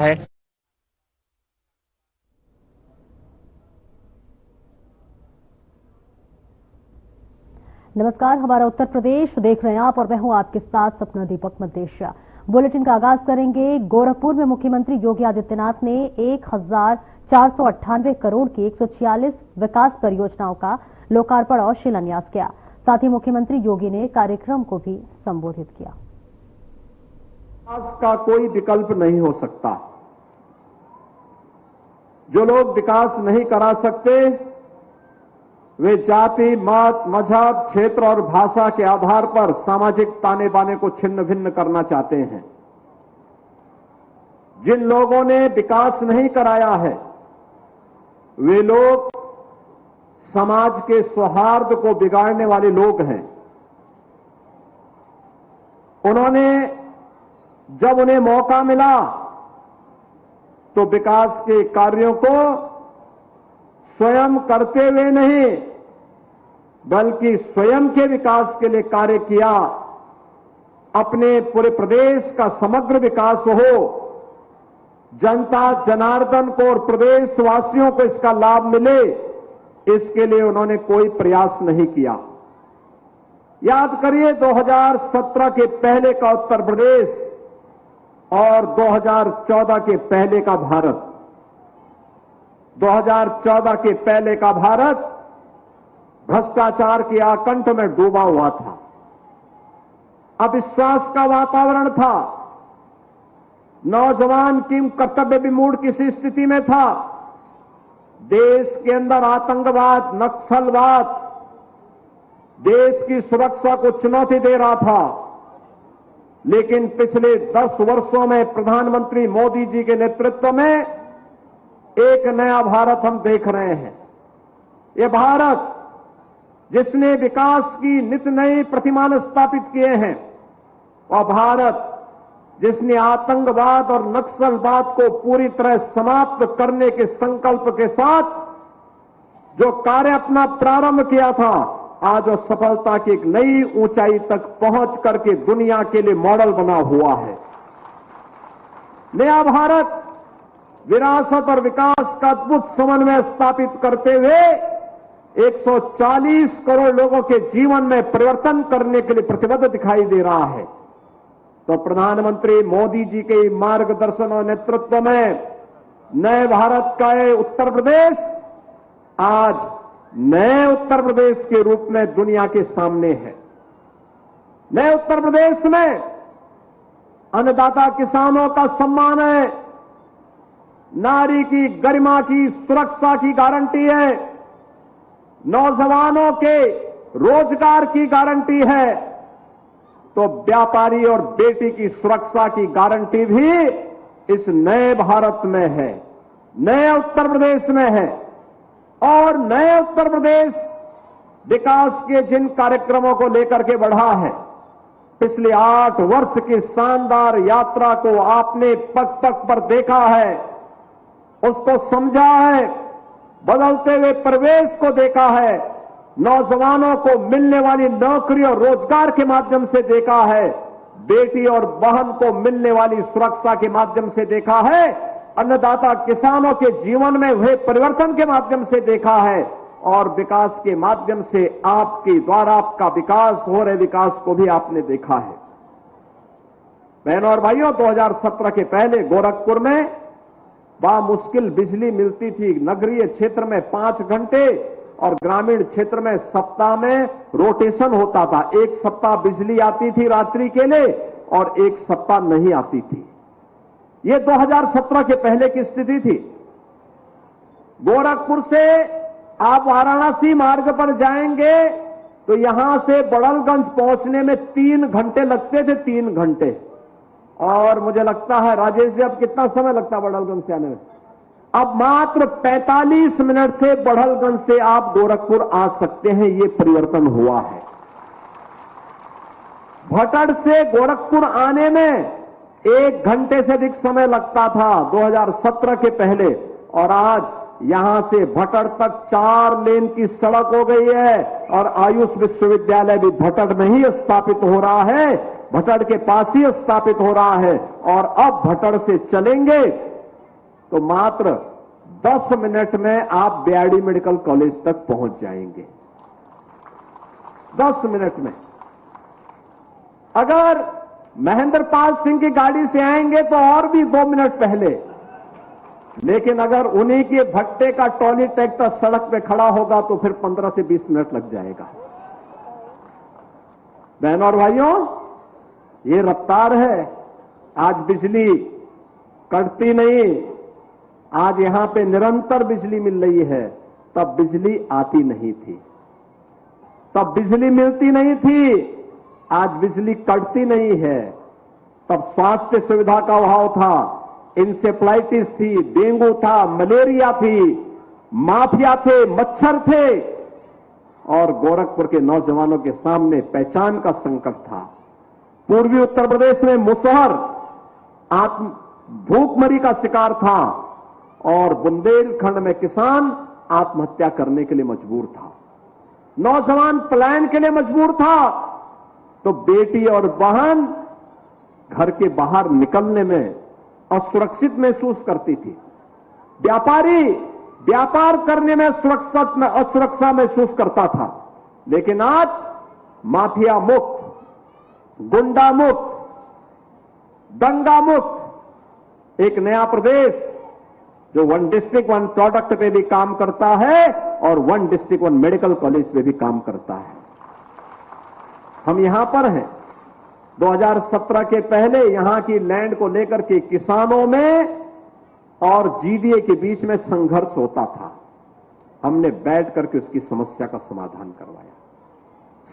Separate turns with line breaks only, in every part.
है।
नमस्कार, हमारा उत्तर प्रदेश देख रहे हैं आप और मैं हूं आपके साथ सपना दीपक मदेशिया। बुलेटिन का आगाज करेंगे। गोरखपुर में मुख्यमंत्री योगी आदित्यनाथ ने 1498 करोड़ की 146 विकास परियोजनाओं का लोकार्पण और शिलान्यास किया। साथ ही मुख्यमंत्री योगी ने कार्यक्रम को भी संबोधित किया।
विकास का कोई विकल्प नहीं हो सकता। जो लोग विकास नहीं करा सकते वे जाति, मत, मजहब, क्षेत्र और भाषा के आधार पर सामाजिक ताने बाने को छिन्न भिन्न करना चाहते हैं। जिन लोगों ने विकास नहीं कराया है वे लोग समाज के सौहार्द को बिगाड़ने वाले लोग हैं। उन्होंने जब उन्हें मौका मिला तो विकास के कार्यों को स्वयं करते हुए नहीं बल्कि स्वयं के विकास के लिए कार्य किया। अपने पूरे प्रदेश का समग्र विकास हो, जनता जनार्दन को और प्रदेशवासियों को इसका लाभ मिले, इसके लिए उन्होंने कोई प्रयास नहीं किया। याद करिए 2017 के पहले का उत्तर प्रदेश और 2014 के पहले का भारत। 2014 के पहले का भारत भ्रष्टाचार के आकंठ में डूबा हुआ था। अविश्वास का वातावरण था। नौजवान की कर्तव्य विमूढ़ किसी स्थिति में था। देश के अंदर आतंकवाद, नक्सलवाद देश की सुरक्षा को चुनौती दे रहा था। लेकिन पिछले 10 वर्षों में प्रधानमंत्री मोदी जी के नेतृत्व में एक नया भारत हम देख रहे हैं। ये भारत जिसने विकास की नित नई प्रतिमान स्थापित किए हैं और भारत जिसने आतंकवाद और नक्सलवाद को पूरी तरह समाप्त करने के संकल्प के साथ जो कार्य अपना प्रारंभ किया था, आज वो सफलता की एक नई ऊंचाई तक पहुंच करके दुनिया के लिए मॉडल बना हुआ है। नया भारत विरासत और विकास का अद्भुत समन्वय स्थापित करते हुए 140 करोड़ लोगों के जीवन में परिवर्तन करने के लिए प्रतिबद्ध दिखाई दे रहा है। तो प्रधानमंत्री मोदी जी के मार्गदर्शन और नेतृत्व में नए भारत का ये उत्तर प्रदेश आज नए उत्तर प्रदेश के रूप में दुनिया के सामने है। नए उत्तर प्रदेश में अन्नदाता किसानों का सम्मान है, नारी की गरिमा की सुरक्षा की गारंटी है, नौजवानों के रोजगार की गारंटी है, तो व्यापारी और बेटी की सुरक्षा की गारंटी भी इस नए भारत में है, नए उत्तर प्रदेश में है। और नए उत्तर प्रदेश विकास के जिन कार्यक्रमों को लेकर के बढ़ा है, पिछले 8 वर्ष की शानदार यात्रा को आपने पग पग पर देखा है, उसको समझा है, बदलते हुए परिवेश को देखा है, नौजवानों को मिलने वाली नौकरी और रोजगार के माध्यम से देखा है, बेटी और बहन को मिलने वाली सुरक्षा के माध्यम से देखा है, अन्नदाता किसानों के जीवन में हुए परिवर्तन के माध्यम से देखा है, और विकास के माध्यम से आपके द्वारा आपका विकास हो रहे विकास को भी आपने देखा है। बहनों और भाइयों, 2017 के पहले गोरखपुर में मुश्किल बिजली मिलती थी। नगरीय क्षेत्र में 5 घंटे और ग्रामीण क्षेत्र में सप्ताह में रोटेशन होता था। एक सप्ताह बिजली आती थी रात्रि के लिए और एक सप्ताह नहीं आती थी। ये 2017 के पहले की स्थिति थी। गोरखपुर से आप वाराणसी मार्ग पर जाएंगे तो यहां से बड़लगंज पहुंचने में 3 घंटे लगते थे, 3 घंटे। और मुझे लगता है राजेश जी, अब कितना समय लगता है बड़लगंज से आने में? अब मात्र 45 मिनट से बड़लगंज से आप गोरखपुर आ सकते हैं। ये परिवर्तन हुआ है। भटड़ से गोरखपुर आने में 1 घंटे से अधिक समय लगता था 2017 के पहले, और आज यहां से भटड़ तक 4 लेन की सड़क हो गई है और आयुष विश्वविद्यालय भी भटड़ में ही स्थापित हो रहा है, भटड़ के पास ही स्थापित हो रहा है। और अब भटड़ से चलेंगे तो मात्र 10 मिनट में आप बीआरडी मेडिकल कॉलेज तक पहुंच जाएंगे। 10 मिनट में। अगर महेंद्र पाल सिंह की गाड़ी से आएंगे तो और भी 2 मिनट पहले, लेकिन अगर उन्हीं के भट्टे का ट्रॉली ट्रैक्टर सड़क पे खड़ा होगा तो फिर 15 से 20 मिनट लग जाएगा। बहनों और भाइयों, ये रफ्तार है। आज बिजली कटती नहीं, आज यहां पे निरंतर बिजली मिल रही है। तब बिजली आती नहीं थी, तब बिजली मिलती नहीं थी, आज बिजली कटती नहीं है। तब स्वास्थ्य सुविधा का अभाव था, इंसेफ्लाइटिस थी, डेंगू था, मलेरिया थी, माफिया थे, मच्छर थे, और गोरखपुर के नौजवानों के सामने पहचान का संकट था। पूर्वी उत्तर प्रदेश में मुसहर भूखमरी का शिकार था और बुंदेलखंड में किसान आत्महत्या करने के लिए मजबूर था, नौजवान पलायन के लिए मजबूर था। तो बेटी और बहन घर के बाहर निकलने में असुरक्षित महसूस करती थी, व्यापारी व्यापार करने में असुरक्षा महसूस करता था। लेकिन आज माफिया मुक्त, गुंडा मुक्त, दंगा मुक्त एक नया प्रदेश जो 1 डिस्ट्रिक्ट 1 प्रोडक्ट पे भी काम करता है और 1 डिस्ट्रिक्ट 1 मेडिकल कॉलेज पे भी काम करता है। हम यहां पर हैं। 2017 के पहले यहां की लैंड को लेकर के किसानों में और जीडीए के बीच में संघर्ष होता था। हमने बैठ करके उसकी समस्या का समाधान करवाया।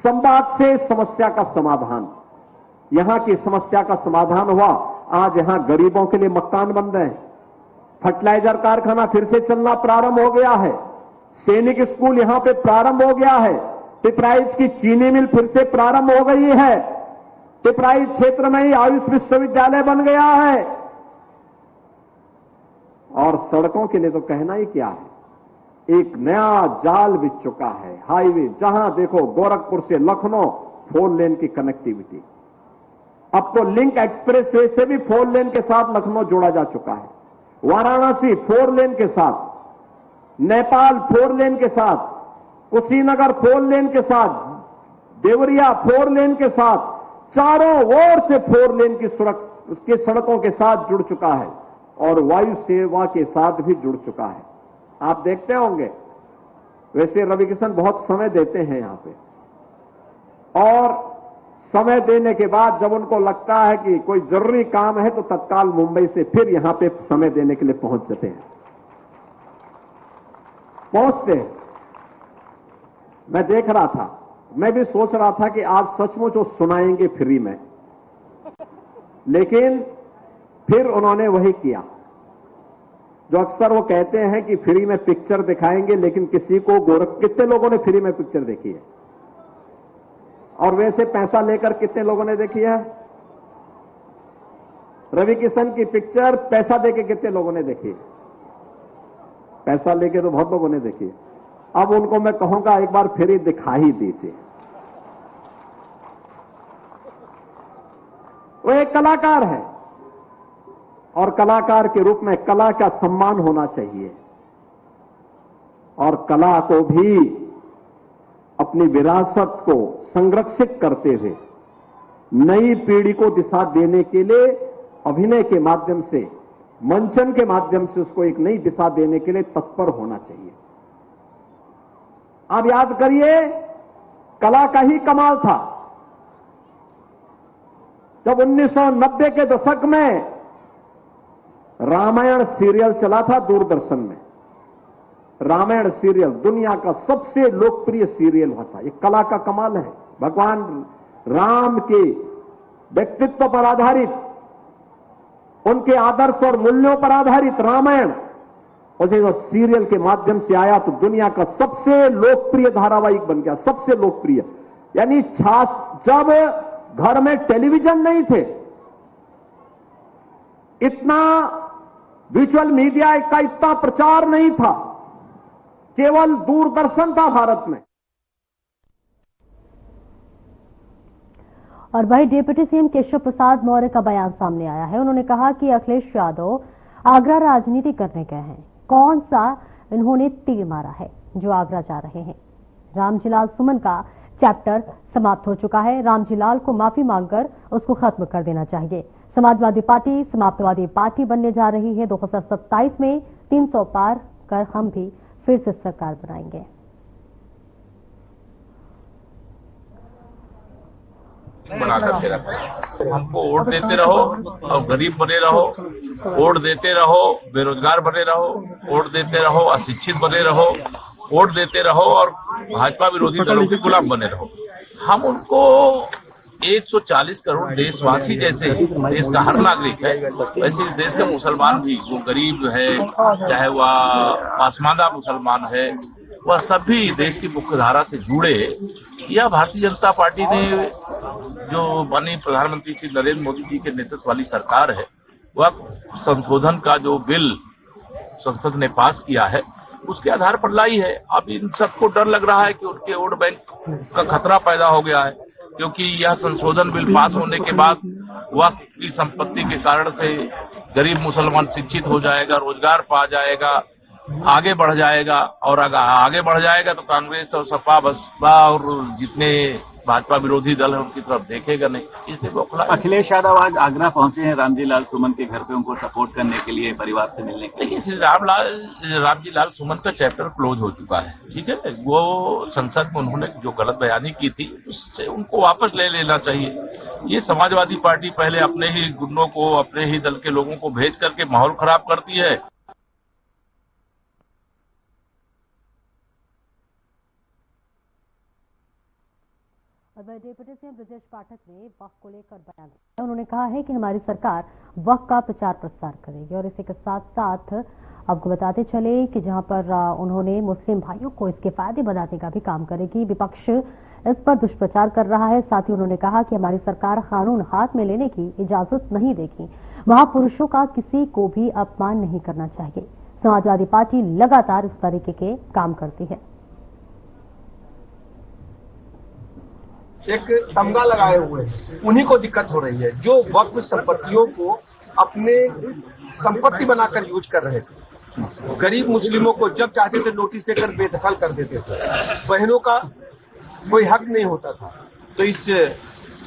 संवाद से समस्या का समाधान, यहां की समस्या का समाधान हुआ। आज यहां गरीबों के लिए मकान बन रहे हैं, फर्टिलाइजर कारखाना फिर से चलना प्रारंभ हो गया है, सैनिक स्कूल यहां पे प्रारंभ हो गया है, पिपराइच की चीनी मिल फिर से प्रारंभ हो गई है, पिपराइच क्षेत्र में ही आयुष विश्वविद्यालय बन गया है। और सड़कों के लिए तो कहना ही क्या है, एक नया जाल बिछ चुका है। हाईवे जहां देखो, गोरखपुर से लखनऊ 4 लेन की कनेक्टिविटी, अब तो लिंक एक्सप्रेस वे से भी 4 लेन के साथ लखनऊ जोड़ा जा चुका है, वाराणसी 4 लेन के साथ, नेपाल 4 लेन के साथ, कुशीनगर 4 लेन के साथ, देवरिया 4 लेन के साथ, चारों ओर से 4 लेन की उसके सड़कों के साथ जुड़ चुका है और वायु सेवा के साथ भी जुड़ चुका है। आप देखते होंगे, वैसे रवि किशन बहुत समय देते हैं यहां पे, और समय देने के बाद जब उनको लगता है कि कोई जरूरी काम है तो तत्काल मुंबई से फिर यहां पे समय देने के लिए पहुंच जाते हैं, पहुंचते हैं। मैं देख रहा था, मैं भी सोच रहा था कि आज सचमुच वो सुनाएंगे फ्री में, लेकिन फिर उन्होंने वही किया जो अक्सर वो कहते हैं कि फ्री में पिक्चर दिखाएंगे, लेकिन किसी को कितने लोगों ने फ्री में पिक्चर देखी है? और वैसे पैसा लेकर कितने लोगों ने देखी है? रवि किशन की पिक्चर पैसा देके कितने लोगों ने देखी है? पैसा लेके तो बहुत लोगों ने देखी है। अब उनको मैं कहूंगा एक बार फ्री दिखा ही दीजिए। वो एक कलाकार है और कलाकार के रूप में कला का सम्मान होना चाहिए, और कला को भी अपनी विरासत को संरक्षित करते हुए नई पीढ़ी को दिशा देने के लिए अभिनय के माध्यम से, मंचन के माध्यम से उसको एक नई दिशा देने के लिए तत्पर होना चाहिए। आप याद करिए, कला का ही कमाल था जब 1990 के दशक में रामायण सीरियल चला था दूरदर्शन में। रामायण सीरियल दुनिया का सबसे लोकप्रिय सीरियल हुआ था। ये कला का कमाल है। भगवान राम के व्यक्तित्व पर आधारित, उनके आदर्श और मूल्यों पर आधारित रामायण, और जब सीरियल के माध्यम से आया तो दुनिया का सबसे लोकप्रिय धारावाहिक बन गया, सबसे लोकप्रिय। यानी जब घर में टेलीविजन नहीं थे, इतना विजुअल मीडिया का इतना प्रचार नहीं था, केवल दूरदर्शन था भारत में।
और वही डिप्टी सीएम केशव प्रसाद मौर्य का बयान सामने आया है। उन्होंने कहा कि अखिलेश यादव आगरा राजनीति करने गए हैं। कौन सा इन्होंने तीर मारा है जो आगरा जा रहे हैं? रामजीलाल सुमन का चैप्टर समाप्त हो चुका है। रामजीलाल को माफी मांगकर उसको खत्म कर देना चाहिए। समाजवादी पार्टी समाजवादी पार्टी बनने जा रही है। 2027 में 300 पार कर हम भी फिर से सरकार बनाएंगे।
बना करके रखो, हमको वोट देते रहो और गरीब बने रहो, वोट देते रहो, बेरोजगार बने रहो, वोट देते रहो, अशिक्षित बने रहो, वोट देते रहो और भाजपा विरोधी दलों के गुलाम बने रहो। हम उनको 140 करोड़ देशवासी जैसे देश का हर नागरिक है, वैसे इस देश का मुसलमान भी, वो गरीब है चाहे वह पासमानदा मुसलमान है, वह सभी देश की मुख्य धारा से जुड़े। यह भारतीय जनता पार्टी ने जो माननीय प्रधानमंत्री श्री नरेंद्र मोदी जी के नेतृत्व वाली सरकार है, वह संशोधन का जो बिल संसद ने पास किया है उसके आधार पर लाई है। अब इन सबको डर लग रहा है कि उनके वोट बैंक का खतरा पैदा हो गया है, क्योंकि यह संशोधन बिल पास होने के बाद वक्फ की संपत्ति के कारण से गरीब मुसलमान शिक्षित हो जाएगा, रोजगार पा जाएगा, आगे बढ़ जाएगा और आगे बढ़ जाएगा तो कांग्रेस और सपा बसपा और जितने भाजपा विरोधी दल है उनकी तरफ देखेगा नहीं, इसलिए बौखला।
अखिलेश यादव आज आगरा पहुंचे हैं रामजीलाल सुमन के घर पे उनको सपोर्ट करने के लिए, परिवार से मिलने के लिए।
देखिए, श्री रामजीलाल सुमन का चैप्टर क्लोज हो चुका है, ठीक है। वो संसद में उन्होंने जो गलत बयानी की थी उससे उनको वापस ले लेना चाहिए। ये समाजवादी पार्टी पहले अपने ही गुंडों को, अपने ही दल के लोगों को भेज करके माहौल खराब करती है।
और डेप्यूटी सीएम ब्रजेश पाठक ने वक्फ को लेकर बयान दिया। उन्होंने कहा है कि हमारी सरकार वक्फ का प्रचार प्रसार करेगी और इसी के साथ साथ आपको बताते चले कि जहां पर उन्होंने मुस्लिम भाइयों को इसके फायदे बताने का भी काम करेगी। विपक्ष इस पर दुष्प्रचार कर रहा है। साथ ही उन्होंने कहा कि हमारी सरकार कानून हाथ में लेने की इजाजत नहीं देगी। महापुरुषों का किसी को भी अपमान नहीं करना चाहिए। समाजवादी पार्टी लगातार इस तरीके के काम करती है।
एक तमगा लगाए हुए हैं, उन्हीं को दिक्कत हो रही है, जो वक्फ संपत्तियों को अपने संपत्ति बनाकर यूज कर रहे थे। गरीब मुस्लिमों को जब चाहते थे नोटिस देकर बेदखल कर देते थे। बहनों का कोई हक नहीं होता था। तो इस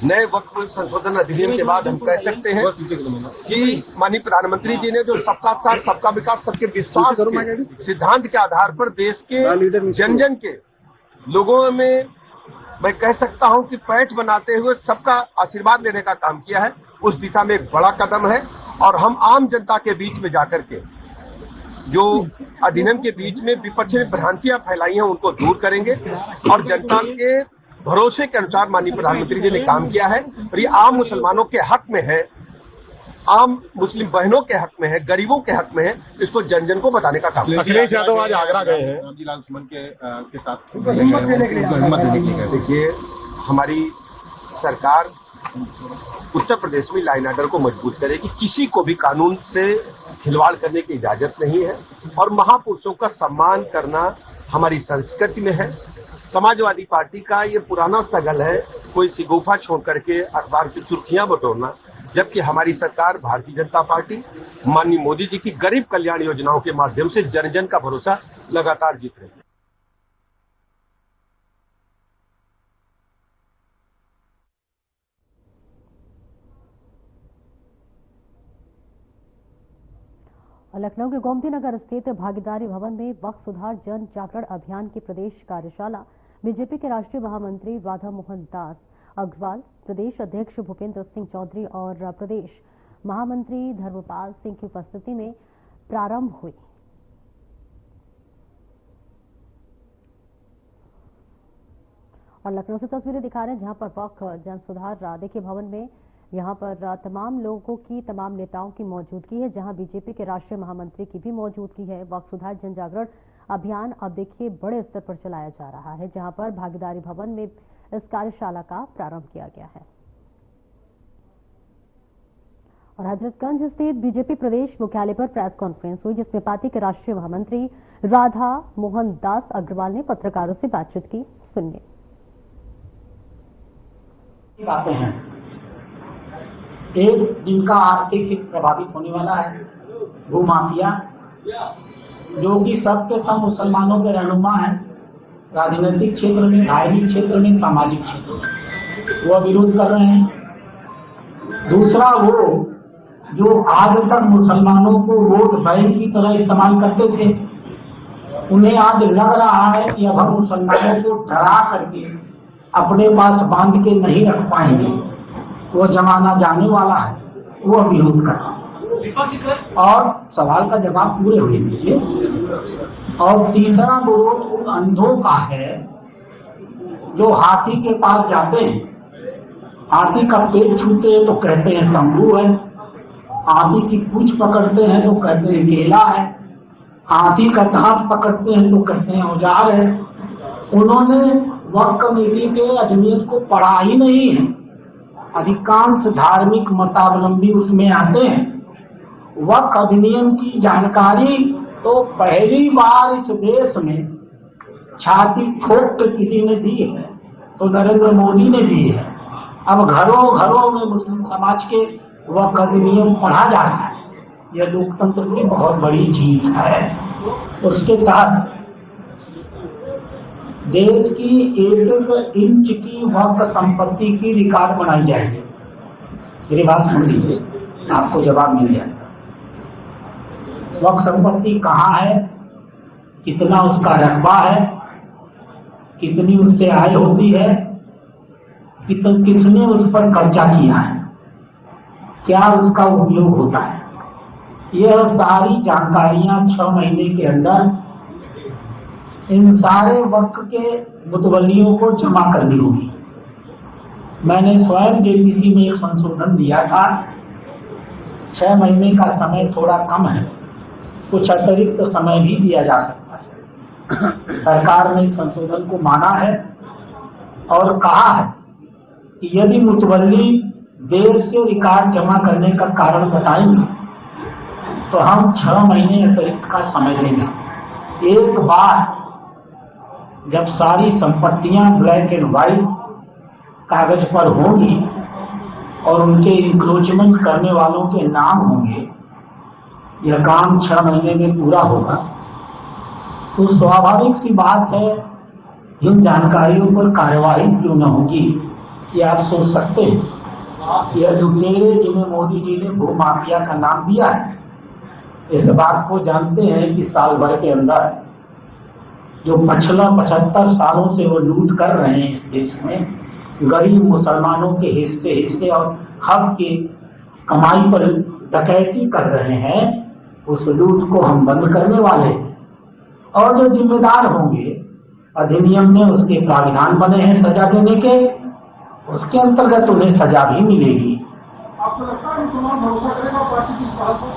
नए वक्फ संशोधन अधिनियम के बाद हम कह सकते हैं कि माननीय प्रधानमंत्री जी ने जो सबका साथ सबका विकास सबके विश्वास के सिद्धांत के आधार पर देश के जन जन के लोगों में मैं कह सकता हूं कि पैठ बनाते हुए सबका आशीर्वाद लेने का काम किया है। उस दिशा में एक बड़ा कदम है और हम आम जनता के बीच में जाकर के जो अधिनियम के बीच में विपक्ष ने भ्रांतियां फैलाई हैं उनको दूर करेंगे और जनता के भरोसे के अनुसार माननीय प्रधानमंत्री जी ने काम किया है और ये आम मुसलमानों के हक में है, आम मुस्लिम बहनों के हक में है, गरीबों के हक में है। इसको जन जन को बताने का काम।
अखिलेश यादव आज आगरा गए हैं रामजीलाल सुमन के साथ
हिम्मत देने के लिए। देखिए, हमारी सरकार उत्तर प्रदेश में लॉ एंड ऑर्डर को मजबूत करेगी। किसी को भी कानून से खिलवाड़ करने की इजाजत नहीं है और महापुरुषों का सम्मान करना हमारी संस्कृति में है। समाजवादी पार्टी का ये पुराना सगल है, कोई सिगोफा छोड़ करके अखबार की सुर्खियां बटोरना, जबकि हमारी सरकार भारतीय जनता पार्टी माननीय मोदी जी की गरीब कल्याण योजनाओं के माध्यम से जन जन का भरोसा लगातार जीत रही है।
और लखनऊ के गोमती नगर स्थित भागीदारी भवन में वक्फ सुधार जन जागरण अभियान की प्रदेश कार्यशाला बीजेपी के राष्ट्रीय महामंत्री राधा मोहन दास अग्रवाल, प्रदेश अध्यक्ष भूपेंद्र सिंह चौधरी और प्रदेश महामंत्री धर्मपाल सिंह की उपस्थिति में प्रारंभ हुई। और लखनऊ से तस्वीरें दिखा रहे हैं जहां पर वक्फ जन सुधार देखिए भवन में यहां पर तमाम लोगों की, तमाम नेताओं की मौजूदगी है, जहां बीजेपी के राष्ट्रीय महामंत्री की भी मौजूदगी है। वक्फ सुधार जन जागरण अभियान अब देखिए बड़े स्तर पर चलाया जा रहा है, जहां पर भागीदारी भवन में इस कार्यशाला का प्रारंभ किया गया है। और हजरतगंज स्थित बीजेपी प्रदेश मुख्यालय पर प्रेस कॉन्फ्रेंस हुई, जिसमें पार्टी के राष्ट्रीय महामंत्री राधा मोहन दास अग्रवाल ने पत्रकारों से बातचीत की। सुनिए।
बातें हैं, एक जिनका आर्थिक हित प्रभावित होने वाला है, भूमाफिया, जो कि सबके सब मुसलमानों के रहनुमा हैं, राजनीतिक क्षेत्र में, धार्मिक क्षेत्र में, सामाजिक क्षेत्र में, वह विरोध कर रहे हैं। दूसरा, वो जो आज तक मुसलमानों को वोट बैंक की तरह इस्तेमाल करते थे, उन्हें आज लग रहा है कि अब हम मुसलमानों को डरा करके अपने पास बांध के नहीं रख पाएंगे, वो जमाना जाने वाला है, वो विरोध कर रहा है। और सवाल का जवाब पूरे होने दीजिए। और तीसरा विरोध उन अंधों का है जो हाथी के पास जाते हैं, हाथी का पेट छूते हैं तो कहते हैं तंबू है, हाथी की पूंछ पकड़ते हैं तो कहते हैं केला है, हाथी का दांत पकड़ते हैं तो कहते हैं औजार है। उन्होंने वक्फ कमेटी के अधिनियम को पढ़ा ही नहीं है। अधिकांश धार्मिक मतावलंबी उसमें आते हैं। वक्फ अधिनियम की जानकारी तो पहली बार इस देश में छाती ठोक के किसी ने दी है तो नरेंद्र मोदी ने दी है। अब घरों घरों में मुस्लिम समाज के वक्फ अधिनियम पढ़ा जा रहा है। यह लोकतंत्र की बहुत बड़ी जीत है। उसके तहत देश की एक एक इंच की वक्फ संपत्ति की रिकॉर्ड बनाई जाएगी। मेरी बात सुन लीजिए, आपको जवाब मिल जाएगा। वक्फ संपत्ति कहाँ है, कितना उसका रकबा है, कितनी उससे आय होती है, किसने उस पर कब्जा किया है, क्या उसका उपयोग होता है, यह सारी जानकारियां 6 महीने के अंदर इन सारे वक्फ के मुतवल्लियों को जमा करनी होगी। मैंने स्वयं जेपीसी में एक संशोधन दिया था। 6 महीने का समय थोड़ा कम है, कुछ अतिरिक्त समय भी दिया जा सकता है। सरकार ने इस संशोधन को माना है और कहा है कि यदि मुतवल्ली देर से रिकॉर्ड जमा करने का कारण बताएंगे तो हम 6 महीने अतिरिक्त का समय देंगे। एक बार जब सारी संपत्तियां ब्लैक एंड व्हाइट कागज पर होंगी और उनके इंक्रोचमेंट करने वालों के नाम होंगे, यह काम 6 महीने में पूरा होगा, तो स्वाभाविक सी बात है इन जानकारियों पर कार्यवाही क्यों न होगी। ये आप सोच सकते हैं। यह लुटेरे जिन्हें मोदी जी ने भूमाफिया का नाम दिया है, इस बात को जानते हैं कि साल भर के अंदर जो पिछला 75 सालों से वो लूट कर रहे हैं इस देश में, गरीब मुसलमानों के हिस्से और हक की कमाई पर डकैती कर रहे हैं, उस लूट को हम बंद करने वाले हैं। और जो जिम्मेदार होंगे, अधिनियम में उसके प्राविधान बने हैं सजा देने के, उसके अंतर्गत उन्हें सजा भी मिलेगी। आपको लगता है मुसलमान भरोसा करेगा पार्टी की बात पर?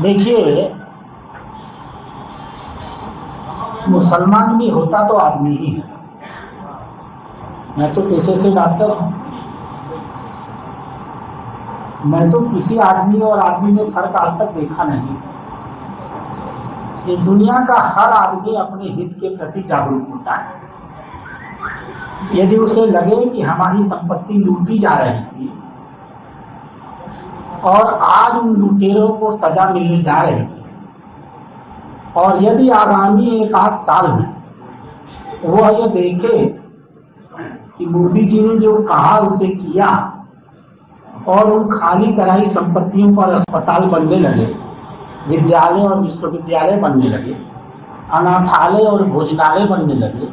देखिए, मुसलमान भी होता तो आदमी ही है। मैं तो पेशे से डॉक्टर हूं। मैं तो किसी आदमी और आदमी में फर्क आज तक देखा नहीं। इस दुनिया का हर आदमी अपने हित के प्रति जागरूक होता है। यदि उसे लगे कि हमारी संपत्ति लूटी जा रही थी और आज उन लुटेरों को सजा मिलने जा रही थी, और यदि आगामी 1-8 साल में वह यह देखे कि मोदी जी ने जो कहा उसे किया और उन खाली कराई संपत्तियों पर अस्पताल बनने लगे, विद्यालय और विश्वविद्यालय बनने लगे, अनाथालय और भोजनालय बनने लगे,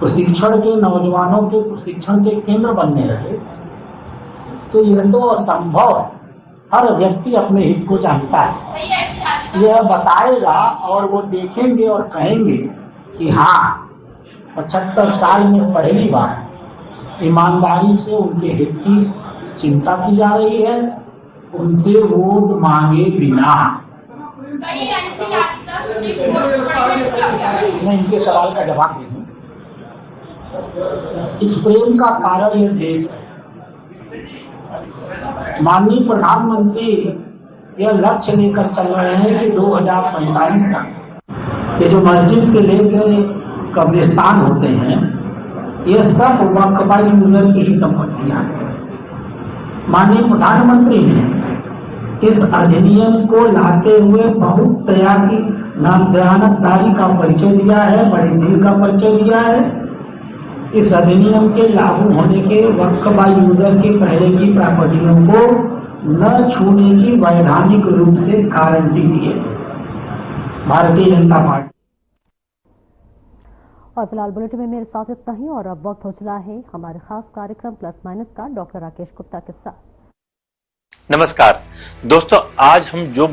प्रशिक्षण के नौजवानों के प्रशिक्षण के केंद्र बनने लगे, तो यह तो असंभव है। हर व्यक्ति अपने हित को जानता है। यह बताएगा और वो देखेंगे और कहेंगे कि हाँ, 75 साल में पहली बार ईमानदारी से उनके हित की चिंता की जा रही है, उनसे वोट मांगे बिना। मैं इनके सवाल का जवाब दे दूं। इस प्रेम का कारण यह देश है। माननीय प्रधानमंत्री यह लक्ष्य लेकर चल रहे हैं कि 2045 तक ये जो मस्जिद से लेकर कब्रिस्तान होते हैं, ये सब वक्फ यूनियन की ही संपत्तियां हैं। माननीय प्रधानमंत्री ने इस अधिनियम को लाते हुए बहुत दयानतदारी का परिचय दिया है, बड़े दिल का परिचय दिया है। इस अधिनियम के लागू होने के वक्फ बाय यूजर के पहले की प्रॉपर्टियों को न छूने की वैधानिक रूप से गारंटी दी है भारतीय जनता पार्टी।
और फिलहाल बुलेटिन में मेरे साथ इतना ही, और अब वक्त हो चला है हमारे खास कार्यक्रम प्लस माइनस का डॉक्टर राकेश गुप्ता के साथ।
नमस्कार दोस्तों, आज हम जो